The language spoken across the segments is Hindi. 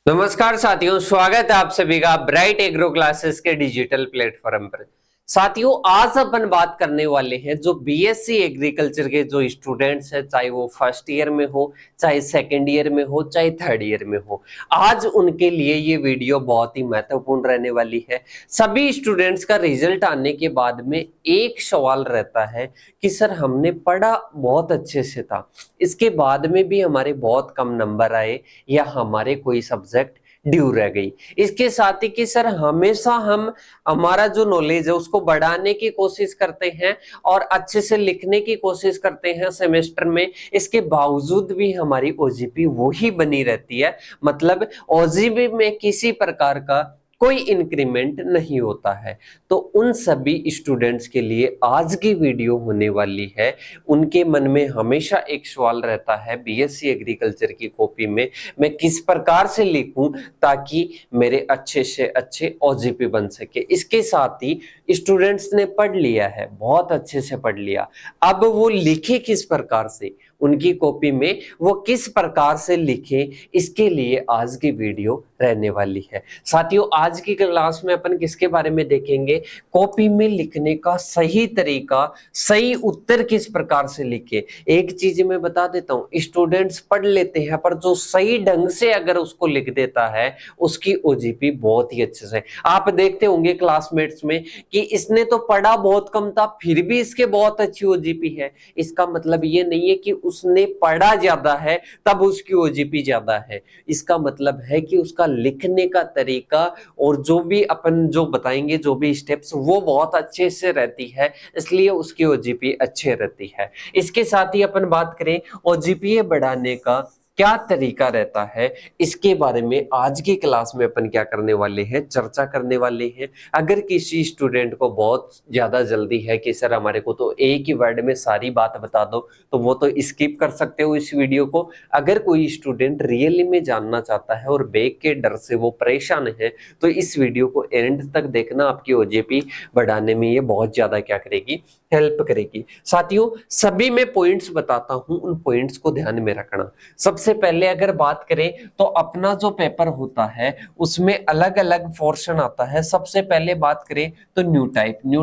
नमस्कार साथियों, स्वागत है आप सभी का ब्राइट एग्रो क्लासेस के डिजिटल प्लेटफॉर्म पर। साथियों, आज अपन बात करने वाले हैं जो बीएससी एग्रीकल्चर के जो स्टूडेंट्स हैं, चाहे वो फर्स्ट ईयर में हो, चाहे सेकंड ईयर में हो, चाहे थर्ड ईयर में हो। आज उनके लिए ये वीडियो बहुत ही महत्वपूर्ण रहने वाली है। सभी स्टूडेंट्स का रिजल्ट आने के बाद में एक सवाल रहता है कि सर हमने पढ़ा बहुत अच्छे से था, इसके बाद में भी हमारे बहुत कम नंबर आए या हमारे कोई सब्जेक्ट ड्यू रह गई। इसके साथ ही कि सर हमेशा हम हमारा जो नॉलेज है उसको बढ़ाने की कोशिश करते हैं और अच्छे से लिखने की कोशिश करते हैं सेमेस्टर में, इसके बावजूद भी हमारी ओजीपी वही बनी रहती है। मतलब ओजीपी में किसी प्रकार का कोई इंक्रीमेंट नहीं होता है। तो उन सभी स्टूडेंट्स के लिए आज की वीडियो होने वाली है। उनके मन में हमेशा एक सवाल रहता है बीएससी एग्रीकल्चर की कॉपी में मैं किस प्रकार से लिखूं ताकि मेरे अच्छे से अच्छे ओजीपी बन सके। इसके साथ ही स्टूडेंट्स ने पढ़ लिया है, बहुत अच्छे से पढ़ लिया, अब वो लिखे किस प्रकार से, उनकी कॉपी में वो किस प्रकार से लिखे, इसके लिए आज की वीडियो रहने वाली है। साथियों, आज की क्लास में अपन किसके बारे में देखेंगे? कॉपी में लिखने का सही तरीका, सही उत्तर किस प्रकार से लिखे। एक चीज मैं बता देता हूं, स्टूडेंट्स पढ़ लेते हैं पर जो सही ढंग से अगर उसको लिख देता है उसकी ओजीपी बहुत ही अच्छे से। आप देखते होंगे क्लासमेट्स में कि इसने तो पढ़ा बहुत कम था फिर भी इसके बहुत अच्छी ओजीपी है। इसका मतलब ये नहीं है कि उसने पढ़ा ज्यादा है तब उसकी ओजीपी ज्यादा है। इसका मतलब है कि उसका लिखने का तरीका और जो भी अपन जो बताएंगे, जो भी स्टेप्स, वो बहुत अच्छे से रहती है, इसलिए उसकी ओजीपी अच्छे रहती है। इसके साथ ही अपन बात करें ओजीपी बढ़ाने का क्या तरीका रहता है, इसके बारे में आज की क्लास में अपन क्या करने वाले हैं, चर्चा करने वाले हैं। अगर किसी स्टूडेंट को बहुत ज्यादा जल्दी है कि सर हमारे को तो एक ही वर्ड में सारी बात बता दो, तो वो तो स्किप कर सकते हो इस वीडियो को। अगर कोई स्टूडेंट रियली में जानना चाहता है और बैक के डर से वो परेशान है तो इस वीडियो को एंड तक देखना, आपकी ओजेपी बढ़ाने में ये बहुत ज्यादा क्या करेगी, हेल्प करेगी। साथियों, सभी मैं पॉइंट्स बताता हूं, उन पॉइंट्स को ध्यान में रखना। सबसे पहले अगर बात करें तो अपना जो पेपर होता है उसमें अलग अलग पोर्शन आता है। सबसे पहले बात करें तो न्यू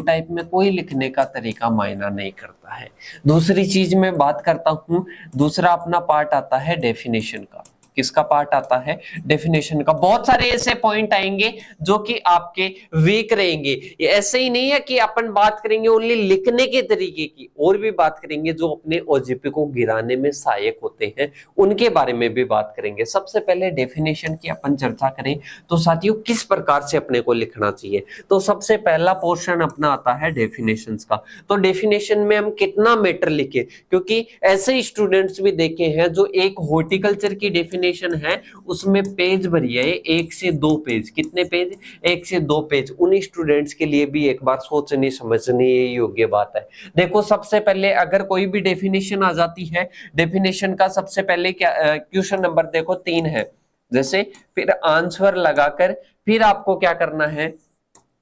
टाइप में कोई लिखने का तरीका मायना नहीं करता है। दूसरी चीज मैं बात करता हूं, दूसरा अपना पार्ट आता है डेफिनेशन का। किसका पार्ट आता है? डेफिनेशन का। बहुत सारे ऐसे पॉइंट आएंगे जो कि आपके वीक रहेंगे। ये ऐसे ही नहीं है कि अपन बात करेंगे ओनली लिखने के तरीके की, और भी बात करेंगे जो अपने ओजीपी को गिराने में सहायक होते हैं, उनके बारे में भी बात करेंगे। सबसे पहले डेफिनेशन की अपन चर्चा करें तो साथियों किस प्रकार से अपने को लिखना चाहिए, तो सबसे पहला पोर्शन अपना आता है डेफिनेशंस का। तो डेफिनेशन में हम कितना मैटर लिखे, क्योंकि ऐसे स्टूडेंट्स भी देखे हैं जो एक हॉर्टिकल्चर की डेफिनेशन है उसमें पेज भरी है 1 से 2 पेज। कितने पेज? 1 से 2 पेज। उन स्टूडेंट्स के लिए भी एक बार सोचने समझने योग्य बात है। देखो, सबसे पहले अगर कोई भी डेफिनेशन आ जाती है, डेफिनेशन का सबसे पहले क्या क्वेश्चन नंबर देखो 3 है, जैसे फिर आंसर लगाकर फिर आपको क्या करना है,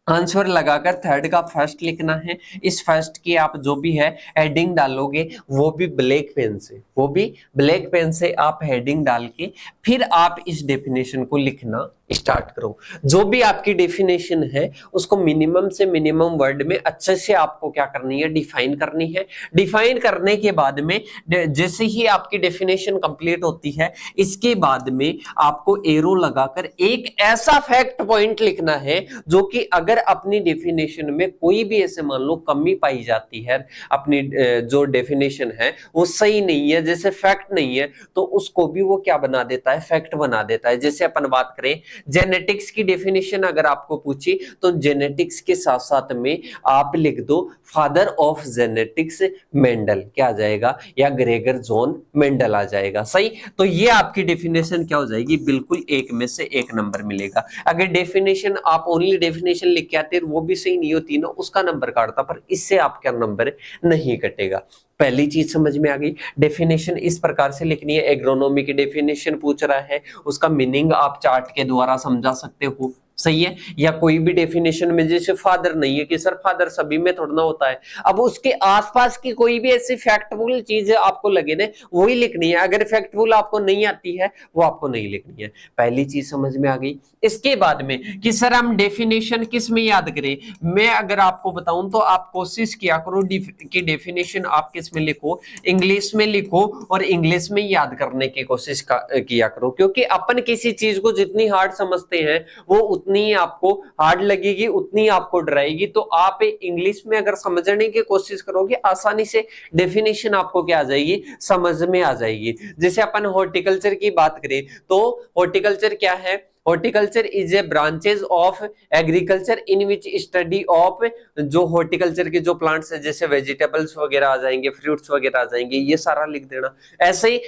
आंसर लगाकर थर्ड का फर्स्ट लिखना है। इस फर्स्ट की आप जो भी है हेडिंग डालोगे वो भी ब्लैक पेन से, वो भी ब्लैक पेन से आप हेडिंग डाल के फिर आप इस डेफिनेशन को लिखना स्टार्ट करो। जो भी आपकी डेफिनेशन है उसको मिनिमम से मिनिमम वर्ड में अच्छे से आपको क्या करनी है, डिफाइन करनी है। डिफाइन करने के बाद में जैसे ही आपकी डेफिनेशन कंप्लीट होती है, इसके बाद में आपको एरो लगाकर एक ऐसा फैक्ट पॉइंट लिखना है जो कि अगर अपनी डेफिनेशन में कोई भी ऐसे मान लो कमी पाई जाती है, अपनी जो डेफिनेशन है वो सही नहीं है, जैसे फैक्ट नहीं है, तो उसको भी वो क्या बना देता है, फैक्ट बना देता है। जैसे अपन बात करें जेनेटिक्स की डेफिनेशन अगर आपको पूछी तो जेनेटिक्स के साथ साथ में आप लिख दो फादर ऑफ जेनेटिक्स मेंडल, क्या आ जाएगा, या ग्रेगर जॉन मेंडल आ जाएगा। सही, तो ये आपकी डेफिनेशन क्या हो जाएगी, बिल्कुल 1 में से 1 नंबर मिलेगा। अगर डेफिनेशन आप ओनली डेफिनेशन लिख के आते वो भी सही नहीं होती ना, उसका नंबर काटता, पर इससे आपका नंबर नहीं कटेगा। पहली चीज समझ में आ गई। डेफिनेशन इस प्रकार से लिखनी है। एग्रोनॉमी की डेफिनेशन पूछ रहा है, उसका मीनिंग आप चार्ट के द्वारा समझा सकते हो। सही है। या कोई भी डेफिनेशन में जैसे फादर नहीं है कि सर फादर सभी में थोड़ा ना होता है, अब उसके आसपास की कोई भी ऐसी फैक्टफुल चीज आपको लगे ना वही लिखनी है, अगर फैक्टफुल आपको नहीं आती है वो आपको नहीं लिखनी है। पहली चीज समझ में आ गई। इसके बाद में कि सर हम डेफिनेशन किस में याद करें, मैं अगर आपको बताऊं तो आप कोशिश किया करो कि डेफिनेशन आप किस में लिखो, इंग्लिश में लिखो और इंग्लिश में याद करने की कोशिश किया करो, क्योंकि अपन किसी चीज को जितनी हार्ड समझते हैं वो उतनी आपको हार्ड लगेगी, उतनी आपको डराएगी। तो आप इंग्लिश में अगर समझने की कोशिश करोगे आसानी से डेफिनेशन आपको क्या आ जाएगी, समझ में आ जाएगी। जैसे अपन हॉर्टिकल्चर की बात करें तो हॉर्टिकल्चर क्या है, horticulture is a branches of agriculture in which study of, जो हॉर्टिकल्चर के जो प्लांट्स है जैसे वेजिटेबल्स वगैरह आ जाएंगे, फ्रूट्स वगैरह आ जाएंगे, ये सारा लिख देना। ऐसे ही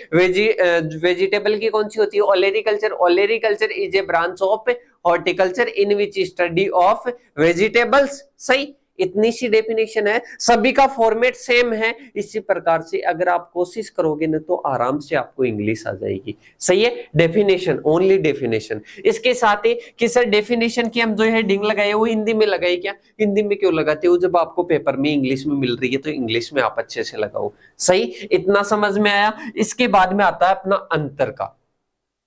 वेजिटेबल की कौन सी होती है, olericulture, olericulture is a branch of horticulture in which study of vegetables. सही, इतनी सी डेफिनेशन है, सभी का फॉर्मेट सेम है। इसी प्रकार से अगर आप कोशिश करोगे ना तो आराम से आपको इंग्लिश आ जाएगी। सही है, डेफिनेशन, ओनली डेफिनेशन। इसके साथ ही कि सर डेफिनेशन की हम जो हेडिंग लगाए वो हिंदी में लगाए, क्या हिंदी में क्यों लगाते हो, जब आपको पेपर में इंग्लिश में मिल रही है तो इंग्लिश में आप अच्छे से लगाओ। सही, इतना समझ में आया। इसके बाद में आता है अपना अंतर का।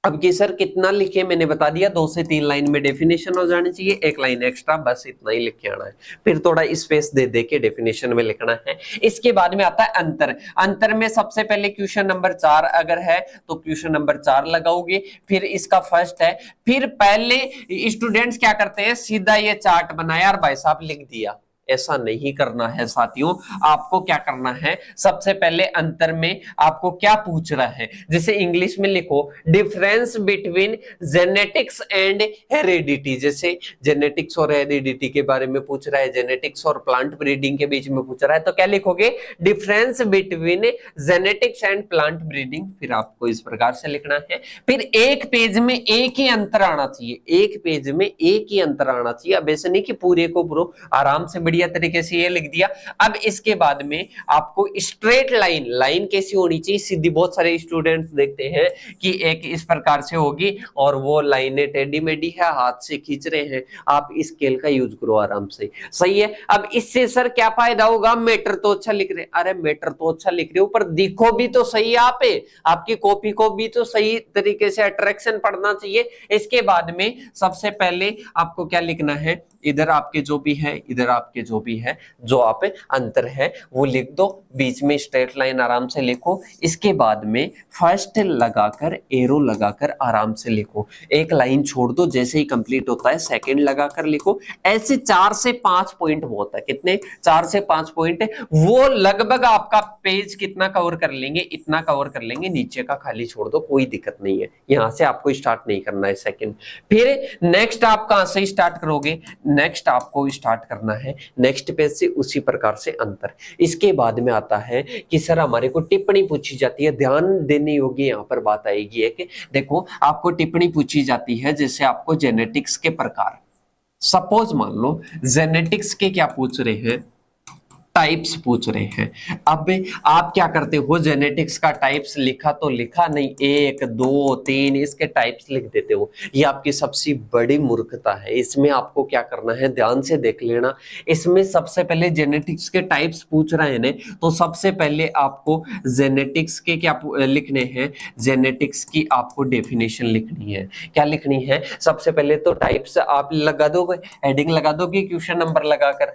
अब कि सर कितना लिखे, मैंने बता दिया 2 से 3 लाइन में डेफिनेशन हो जानी चाहिए, 1 लाइन एक्स्ट्रा, बस इतना ही लिख के आना है। फिर थोड़ा स्पेस दे दे के डेफिनेशन में लिखना है। इसके बाद में आता है अंतर। अंतर में सबसे पहले क्वेश्चन नंबर 4 अगर है तो क्वेश्चन नंबर 4 लगाओगे, फिर इसका फर्स्ट है। फिर पहले स्टूडेंट्स क्या करते हैं, सीधा ये चार्ट बनाया और भाई साहब लिख दिया। ऐसा नहीं करना है साथियों, आपको क्या करना है, सबसे पहले अंतर में आपको क्या पूछ रहा है, जैसे इंग्लिश में लिखो difference between genetics and heredity, जैसे जेनेटिक्स और हेरिडिटी के बारे में पूछ रहा है, जेनेटिक्स और प्लांट ब्रीडिंग के बीच में पूछ रहा है, तो क्या लिखोगे, difference between genetics and plant breeding. फिर आपको इस प्रकार से लिखना है। फिर एक पेज में एक ही अंतर आना चाहिए, एक पेज में एक ही अंतर आना चाहिए। अब ऐसे नहीं कि पूरे को पूरा, आराम से बढ़िया तरीके से ये लिख दिया। अब इसके बाद में आपको स्ट्रेट लाइन, लाइन कैसी होनी चाहिए, सीधी। बहुत सारे स्टूडेंट्स देखते हैं कि एक इस प्रकार से होगी और वो लाइनें टेढ़ी मेढ़ी है, हाथ से खींच रहे हैं। आप इस स्केल का यूज करो आराम से। सही है। अब इससे सर क्या फायदा होगा, मैटर तो अच्छा लिख रहे, अरे मैटर तो अच्छा लिख रहे हो पर दिखो भी तो सही, आप आपकी कॉपी को भी तो सही तरीके से अट्रैक्शन पड़ना चाहिए। इसके बाद में सबसे पहले आपको क्या लिखना है, इधर आपके जो भी है, इधर आपके जो भी है, जो आप अंतर है वो लिख दो, बीच में स्ट्रेट लाइन आराम से लिखो। इसके बाद में फर्स्ट लगाकर एरो लगाकर आराम से लिखो, एक लाइन छोड़ दो, जैसे ही कंप्लीट होता है सेकंड लगाकर लिखो। ऐसे 4 से 5 पॉइंट बहुत है, कितने, 4 से 5 पॉइंट, वो लगभग आपका पेज कितना कवर कर लेंगे, इतना कवर कर लेंगे। नीचे का खाली छोड़ दो, कोई दिक्कत नहीं है, यहां से आपको स्टार्ट नहीं करना है सेकंड। फिर नेक्स्ट आप कहां से स्टार्ट करोगे, नेक्स्ट आपको स्टार्ट करना है नेक्स्ट पेज से, उसी प्रकार से अंतर। इसके बाद में आता है कि सर हमारे को टिप्पणी पूछी जाती है, ध्यान देने योग्य यहां पर बात आएगी है कि देखो आपको टिप्पणी पूछी जाती है, जैसे आपको जेनेटिक्स के प्रकार, सपोज मान लो जेनेटिक्स के क्या पूछ रहे हैं, टाइप्स पूछ रहे हैं। अब आप क्या करते हो, जेनेटिक्स का टाइप्स लिखा तो लिखा नहीं, 1 2 3 इसके टाइप्स लिख देते हो। ये आपकी सबसे बड़ी मूर्खता है। इसमें आपको क्या करना है, ध्यान से देख लेना। इसमें सबसे पहले जेनेटिक्स के टाइप्स पूछ रहे हैं, तो सबसे पहले आपको जेनेटिक्स के क्या लिखने हैं, जेनेटिक्स की आपको डेफिनेशन लिखनी है। क्या लिखनी है, सबसे पहले तो टाइप्स आप लगा दोगे, हेडिंग लगा दोगे, क्वेश्चन नंबर लगाकर,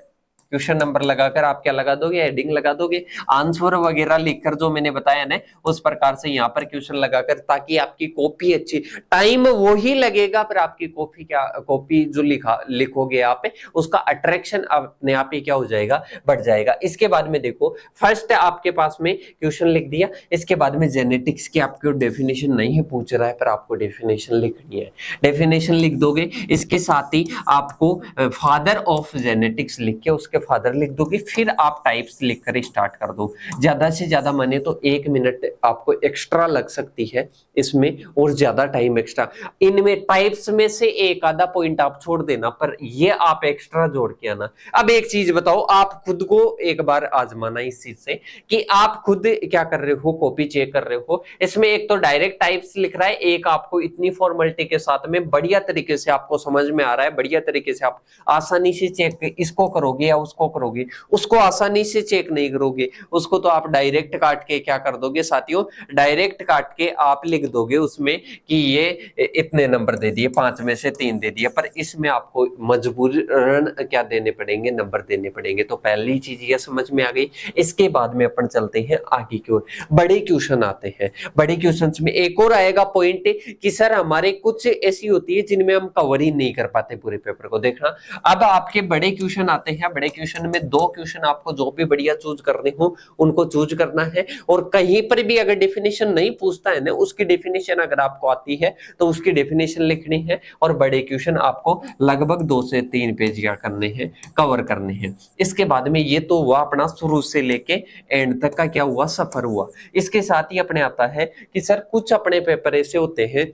क्वेश्चन नंबर लगाकर आप क्या लगा दोगे, हेडिंग लगा दोगे, आंसर वगैरह लिखकर जो मैंने बताया ना उस प्रकार से यहाँ पर क्वेश्चन लगाकर, ताकि आपकी कॉपी अच्छी, टाइम वो ही लगेगा पर आपकी कॉपी क्या, कॉपी जो लिखोगे आप उसका अट्रैक्शन अपने आप ही क्या हो जाएगा, बढ़ जाएगा। इसके बाद में देखो फर्स्ट आपके पास में क्वेश्चन लिख दिया, इसके बाद में जेनेटिक्स की आपको डेफिनेशन नहीं है पूछ रहा है पर आपको डेफिनेशन लिखनी है, डेफिनेशन लिख दोगे। इसके साथ ही आपको फादर ऑफ जेनेटिक्स लिख के उसके फादर लिख दोगे, फिर आप टाइप्स लिखकर स्टार्ट कर दो। ज्यादा से ज्यादा माने तो 1 मिनट आपको एक्स्ट्रा लग सकती है इसमें, और ज्यादा टाइम एक्स्ट्रा। इनमें टाइप्स में से एक आधा पॉइंट आप छोड़ देना, पर ये आप एक्स्ट्रा जोड़ के आना। अब एक चीज बताओ, आप खुद को एक बार आजमाना इस चीज से कि आप खुद क्या कर रहे हो, कॉपी चेक कर रहे हो। इसमें एक तो डायरेक्ट टाइप्स लिख रहा है, एक आपको इतनी फॉर्मेलिटी के साथ में बढ़िया तरीके से आपको समझ में आ रहा है, बढ़िया तरीके से आप आसानी से चेक इसको करोगे या उसको करोगे। उसको आसानी से चेक नहीं करोगे, उसको तो आप डायरेक्ट काट के क्या कर दोगे साथियों, डायरेक्ट काट के आप लिख दोगे उसमें कि ये इतने नंबर दे दिए, 5 में से 3 दे दिए। पर इसमें आपको मजबूरन क्या देने पड़ेंगे, नंबर देने पड़ेंगे। तो पहली चीज ये समझ में आ गई। इसके बाद में अपन चलते हैं आगे की ओर, बड़े क्वेश्चन आते हैं। बड़े क्वेश्चंस में एक और आएगा पॉइंट कि सर हमारे कुछ ऐसी होती है जिनमें हम कवर ही नहीं कर पाते पूरे पेपर को। देखना, अब आपके बड़े क्वेश्चन आते हैं। बड़े क्वेश्चन में 2 क्वेश्चन आपको जो भी बढ़िया चूज करने हो उनको चूज करना है, और कहीं पर भी अगर डेफिनेशन नहीं पूछता है ना, उसकी डेफिनेशन अगर आपको आती है तो उसकी डेफिनेशन लिखनी है। और बड़े क्वेश्चन आपको लगभग 2 से 3 पेज क्या करने हैं, कवर करने हैं। इसके बाद में ये तो हुआ अपना शुरू से लेके एंड तक का क्या हुआ, सफर हुआ। इसके साथ ही अपने आता है कि सर कुछ अपने पेपर ऐसे होते हैं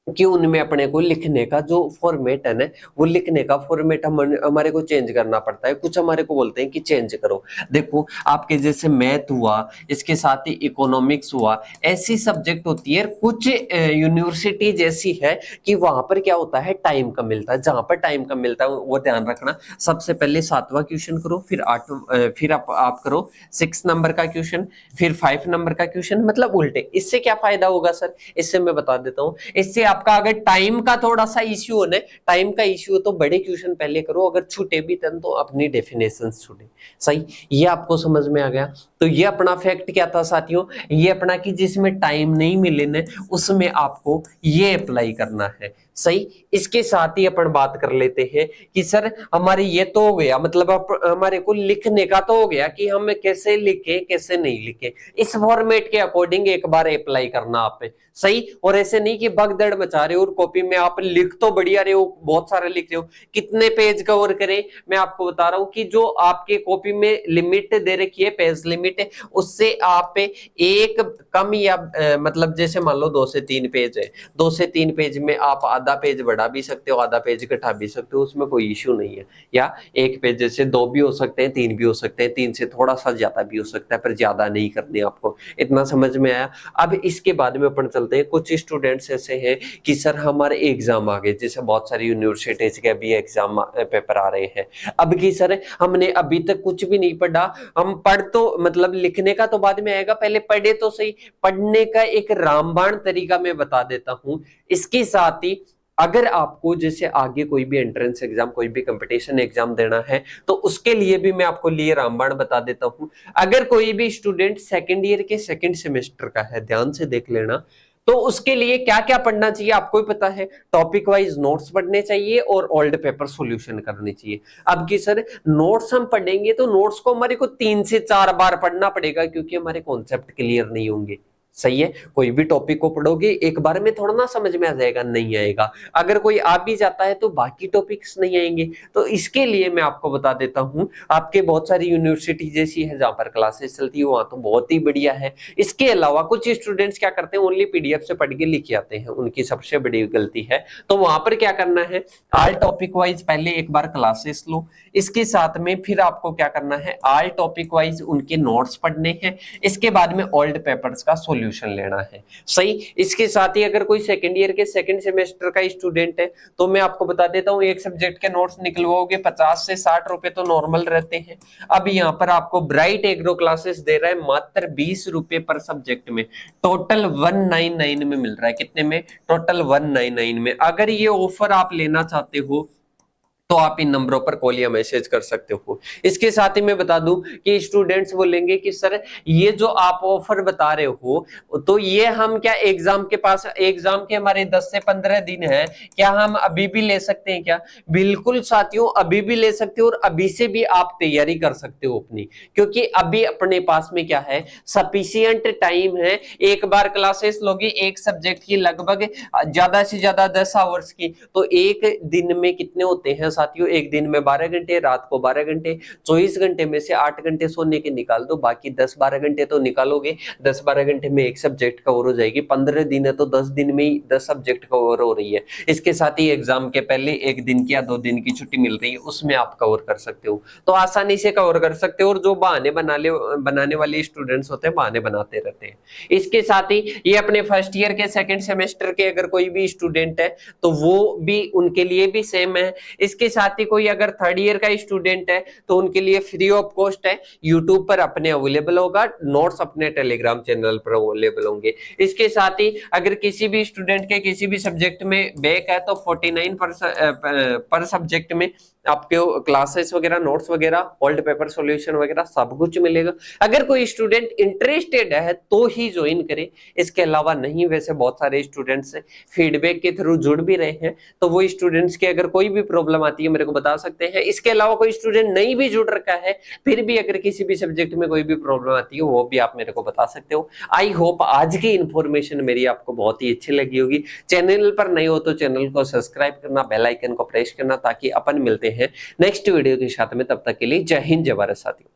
कि उनमें अपने को लिखने का जो फॉर्मेट है ना, वो लिखने का फॉर्मेट हमारे को चेंज करना पड़ता है। कुछ हमारे को बोलते हैं कि चेंज करो। देखो आपके जैसे मैथ हुआ, इसके साथ ही इकोनॉमिक्स हुआ, ऐसी सब्जेक्ट होती है। कुछ यूनिवर्सिटी जैसी है कि वहां पर क्या होता है, टाइम कम मिलता है। जहां पर टाइम कम मिलता है वो ध्यान रखना। सबसे पहले 7वां क्वेश्चन करो, फिर 8, फिर आप करो 6 नंबर का क्वेश्चन, फिर 5 नंबर का क्वेश्चन, मतलब उल्टे। इससे क्या फायदा होगा सर, इससे मैं बता देता हूँ। इससे आपका अगर टाइम का थोड़ा सा इश्यू हो ना, टाइम का इश्यू हो तो बड़े क्वेश्चन पहले करो, अगर छूटे भी तो अपनी डेफिनेशन छूटे। सही, ये आपको समझ में आ गया। तो ये अपना फैक्ट क्या था साथियों, ये अपना कि जिसमें टाइम नहीं मिले ना, उसमें आपको ये अप्लाई करना है। सही, इसके साथ ही अपन बात कर लेते हैं कि सर हमारे ये तो हो गया, मतलब हमारे को लिखने का तो हो गया कि हम कैसे लिखे कैसे नहीं लिखे। इस फॉर्मेट के अकॉर्डिंग एक बार अप्लाई करना आप पे। सही, और ऐसे नहीं कि भगदड़ मचा रहे हो और कॉपी में आप लिख तो बढ़िया रहे हो, बहुत सारे लिख रहे हो। कितने पेज कवर करें, मैं आपको बता रहा हूं कि जो आपके कॉपी में लिमिट दे रखी है, पेज लिमिट, उससे आप एक कम या मतलब जैसे मान लो 2 से 3 पेज है, 2 से 3 पेज में आप आधा पेज बढ़ा भी सकते हो, आधा पेज घटा भी सकते हो, उसमें कोई इश्यू नहीं है। या एक पेज जैसे 2 भी हो सकते हैं, 3 भी हो सकते हैं, 3 से थोड़ा सा ज्यादा भी हो सकता है, पर ज्यादा नहीं करनी आपको। इतना समझ में आया। अब इसके बाद में अपन चलते हैं, कुछ स्टूडेंट्स ऐसे हैं कि सर हमारे एग्जाम आ गए, जैसे बहुत सारी यूनिवर्सिटीज के अभी एग्जाम पेपर आ रहे हैं। अब की सर हमने अभी तक कुछ भी नहीं पढ़ा, हम पढ़ तो मतलब लिखने का तो बाद में आएगा, पहले पढ़े तो सही। पढ़ने का एक रामबाण तरीका मैं बता देता हूं। इसके साथ ही अगर आपको जैसे आगे कोई भी एंट्रेंस एग्जाम, कोई भी कंपटीशन एग्जाम देना है, तो उसके लिए भी मैं आपको लिए रामबाण बता देता हूं। अगर कोई भी स्टूडेंट सेकेंड ईयर के सेकेंड सेमेस्टर का है, ध्यान से देख लेना, तो उसके लिए क्या क्या पढ़ना चाहिए आपको ही पता है। टॉपिक वाइज नोट्स पढ़ने चाहिए और ओल्ड पेपर सॉल्यूशन करने चाहिए। अब की सर नोट्स हम पढ़ेंगे तो नोट्स को हमारे को 3 से 4 बार पढ़ना पड़ेगा, क्योंकि हमारे कॉन्सेप्ट क्लियर नहीं होंगे। सही है, कोई भी टॉपिक को पढ़ोगे एक बार में थोड़ा ना समझ में आ जाएगा, नहीं आएगा। अगर कोई आ भी जाता है तो बाकी टॉपिक्स नहीं आएंगे। तो इसके लिए मैं आपको बता देता हूं, आपके बहुत सारी यूनिवर्सिटी जैसी है जहां पर क्लासेस चलती है, वहां तो बहुत ही बढ़िया है। इसके अलावा कुछ स्टूडेंट्स क्या करते हैं, ओनली पीडीएफ से पढ़ के लिख आते हैं, उनकी सबसे बड़ी गलती है। तो वहां पर क्या करना है, ऑल टॉपिक वाइज पहले एक बार क्लासेस लो, इसके साथ में फिर आपको क्या करना है, ऑल टॉपिक वाइज उनके नोट्स पढ़ने हैं, इसके बाद में ओल्ड पेपर्स का सॉल्यूशन लेना है। सही, इसके साथ ही अगर कोई सेकंड ईयर के सेकंड सेमेस्टर का स्टूडेंट है, तो मैं आपको बता देता हूं, एक सब्जेक्ट के नोट्स निकलवाओगे 50 से 60 रुपए तो नॉर्मल रहते हैं। अब यहाँ पर आपको ब्राइट एग्रो क्लासेस दे रहा है मात्र 20 रुपए पर सब्जेक्ट में, टोटल 199 में मिल रहा है। कितने में, टोटल 199 में। अगर ये ऑफर आप लेना चाहते हो तो आप इन नंबरों पर कॉल या मैसेज कर सकते हो। इसके साथ ही मैं बता दूं कि स्टूडेंट्स बोलेंगे कि सर ये जो आप ऑफर बता रहे हो, तो ये हम क्या एग्जाम के पास, एग्जाम के हमारे 10 से 15 दिन है, क्या हम अभी भी ले सकते हैं क्या? बिल्कुल साथियों, अभी भी ले सकते हो और अभी से भी आप तैयारी कर सकते हो अपनी, क्योंकि अभी अपने पास में क्या है, सफिशियंट टाइम है। एक बार क्लासेस लोगे एक सब्जेक्ट की लगभग ज्यादा से ज्यादा 10 आवर्स की, तो एक दिन में कितने होते हैं, साथियों एक दिन में 12 घंटे, रात को 12 घंटे, 24 घंटे में से 8 घंटे सोने के निकाल दो, बाकी 10-12 घंटे तो निकालोगे। 10-12 घंटे में एक सब्जेक्ट कवर हो जाएगी। 15 दिन है तो 10 दिन में ही 10 सब्जेक्ट कवर हो रही है। इसके साथ ही एग्जाम के पहले एक दिन की या 2 दिन की छुट्टी मिल रही है, उसमें आप कवर कर सकते हो, तो आसानी से कवर कर सकते हो। और जो बहाने बनाने वाले स्टूडेंट्स होते हैं, बहाने बनाते रहते हैं। इसके साथ ही ये अपने फर्स्ट ईयर के सेकंड सेमेस्टर के अगर कोई भी स्टूडेंट है तो वो भी उनके लिए भी सेम है। इसके साथ ही कोई अगर थर्ड ईयर का स्टूडेंट है तो उनके लिए फ्री ऑफ कॉस्ट है, यूट्यूब पर अपने अवेलेबल होगा, नोट्स अपने टेलीग्राम चैनल पर अवेलेबल होंगे। इसके साथ ही अगर किसी भी स्टूडेंट के किसी भी सब्जेक्ट में बैक है तो 49 पर सब्जेक्ट में आपके क्लासेस वगैरह, नोट्स वगैरह, ओल्ड पेपर सॉल्यूशन वगैरह सब कुछ मिलेगा। अगर कोई स्टूडेंट इंटरेस्टेड है तो ही ज्वाइन करे, इसके अलावा नहीं। वैसे बहुत सारे स्टूडेंट्स फीडबैक के थ्रू जुड़ भी रहे हैं, तो वो स्टूडेंट्स की अगर कोई भी प्रॉब्लम आती है मेरे को बता सकते हैं। इसके अलावा कोई स्टूडेंट नहीं भी जुड़ रखा है, फिर भी अगर किसी भी सब्जेक्ट में कोई भी प्रॉब्लम आती है वो भी आप मेरे को बता सकते हो। आई होप आज की इंफॉर्मेशन मेरी आपको बहुत ही अच्छी लगी होगी। चैनल पर नए हो तो चैनल को सब्सक्राइब करना, बेल आइकन को प्रेस करना, ताकि अपन मिलते हैं नेक्स्ट वीडियो के साथ में। तब तक के लिए जय हिंद, जय भारत साथियों।